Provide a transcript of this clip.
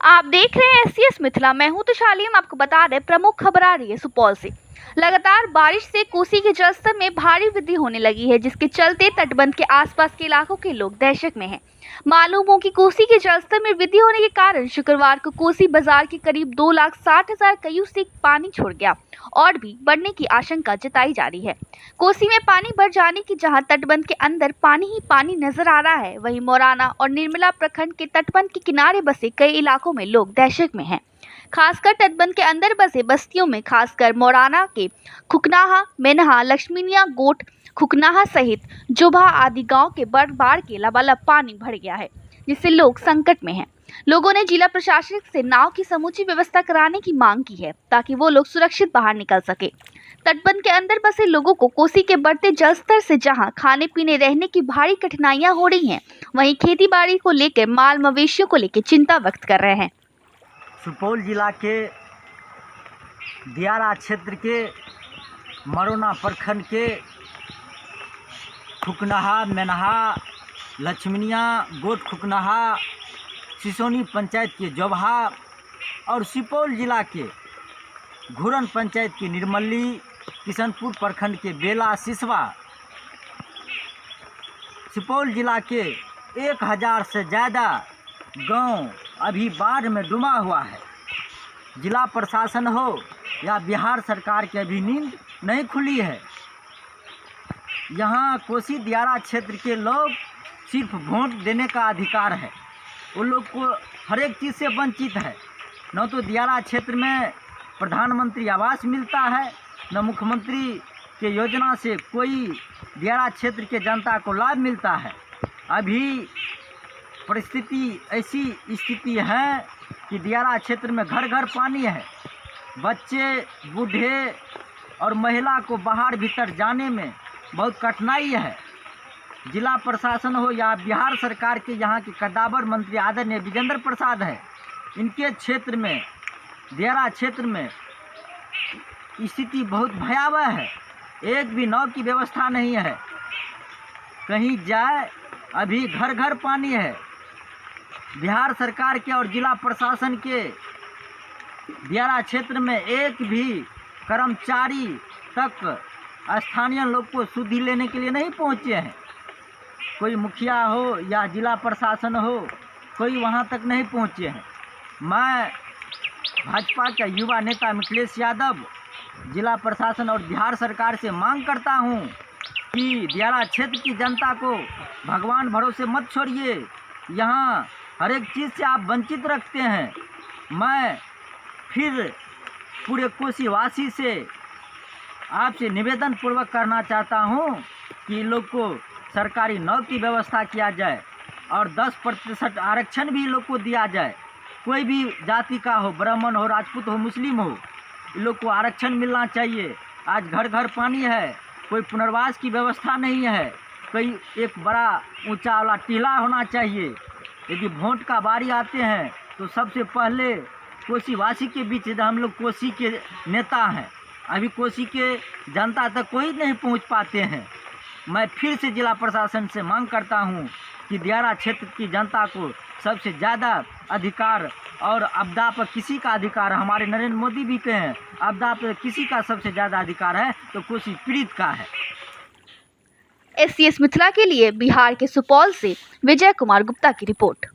आप देख रहे हैं एससीएस मिथिला। मैं हूं तुषाली। हम आपको बता दें प्रमुख खबर आ रही है सुपौल से। लगातार बारिश से कोसी के जलस्तर में भारी वृद्धि होने लगी है, जिसके चलते तटबंध के आसपास के इलाकों के लोग दहशत में हैं। मालूम हो कि कोसी के जलस्तर में वृद्धि होने के कारण शुक्रवार को कोसी बाजार के करीब 2,60,000 क्यूसेक पानी छोड़ गया और भी बढ़ने की आशंका जताई जा रही है। कोसी में पानी बढ़ जाने की जहां तटबंध के अंदर पानी ही पानी नजर आ रहा है, वहीं मोराना और निर्मला प्रखंड के तटबंध के किनारे बसे कई इलाकों में लोग दहशत में हैं। खासकर तटबंध के अंदर बसे बस्तियों में, खासकर मोराना के खुकनाहा, मेनहा, लक्ष्मीनिया, गोट, खुकनाहा सहित जोभा आदि गांव के बाढ़ के लबालब पानी भर गया है, जिससे लोग संकट में हैं। लोगों ने जिला प्रशासन से नाव की समूची व्यवस्था कराने की मांग की है, ताकि वो लोग सुरक्षित बाहर निकल सके। तटबंध के अंदर बसे लोगों को कोसी के बढ़ते जलस्तर से जहां खाने पीने रहने की भारी कठिनाइयां हो रही हैं, वहीं खेती बाड़ी को लेकर, माल मवेशियों को लेकर चिंता व्यक्त कर रहे हैं। सुपौल जिला के दियारा क्षेत्र के मरोना प्रखंड के खुकनाहा, मेनहा, लक्ष्मीनिया, गोट खुकनाहा, सिसोनी पंचायत के जोबहा और सुपौल जिला के घुरन पंचायत की निर्मली, किशनपुर प्रखंड के बेला, सिसवा, सुपौल जिला के 1,000 से ज़्यादा गांव अभी बाढ़ में डूबा हुआ है। जिला प्रशासन हो या बिहार सरकार की अभी नींद नहीं खुली है। यहाँ कोसी दियारा क्षेत्र के लोग सिर्फ वोट देने का अधिकार है, उन लोग को हर एक चीज़ से वंचित है। न तो दियारा क्षेत्र में प्रधानमंत्री आवास मिलता है, न मुख्यमंत्री के योजना से कोई दियारा क्षेत्र के जनता को लाभ मिलता है। अभी परिस्थिति ऐसी स्थिति है कि दियारा क्षेत्र में घर घर पानी है। बच्चे, बूढ़े और महिला को बाहर भीतर जाने में बहुत कठिनाई है। जिला प्रशासन हो या बिहार सरकार के यहाँ के कद्दावर मंत्री आदरणीय विजेंद्र प्रसाद है, इनके क्षेत्र में, दियारा क्षेत्र में स्थिति बहुत भयावह है। एक भी नाव की व्यवस्था नहीं है, कहीं जाए अभी घर घर पानी है। बिहार सरकार के और जिला प्रशासन के दियारा क्षेत्र में एक भी कर्मचारी तक स्थानीय लोग को शुद्धि लेने के लिए नहीं पहुंचे हैं। कोई मुखिया हो या जिला प्रशासन हो, कोई वहां तक नहीं पहुंचे हैं। मैं भाजपा का युवा नेता मिथिलेश यादव जिला प्रशासन और बिहार सरकार से मांग करता हूं कि दियारा क्षेत्र की जनता को भगवान भरोसे मत छोड़िए। यहाँ हर एक चीज़ से आप वंचित रखते हैं। मैं फिर पूरे कोसीवासी से आपसे निवेदन पूर्वक करना चाहता हूं कि लोग को सरकारी नाव की व्यवस्था किया जाए और 10% आरक्षण भी लोग को दिया जाए। कोई भी जाति का हो, ब्राह्मण हो, राजपूत हो, मुस्लिम हो, इन लोग को आरक्षण मिलना चाहिए। आज घर घर पानी है, कोई पुनर्वास की व्यवस्था नहीं है, कोई एक बड़ा ऊंचा वाला टीला होना चाहिए। यदि वोट का बारी आते हैं तो सबसे पहले कोसीवासी के बीच, हम लोग कोसी के नेता हैं, अभी कोसी के जनता तक कोई नहीं पहुंच पाते हैं। मैं फिर से जिला प्रशासन से मांग करता हूं कि दियारा क्षेत्र की जनता को सबसे ज़्यादा अधिकार, और आपदा पर किसी का अधिकार, हमारे नरेंद्र मोदी भी कहे हैं, आपदा पर किसी का सबसे ज़्यादा अधिकार है तो कोसी पीड़ित का है। एससीएस मिथिला के लिए बिहार के सुपौल से विजय कुमार गुप्ता की रिपोर्ट।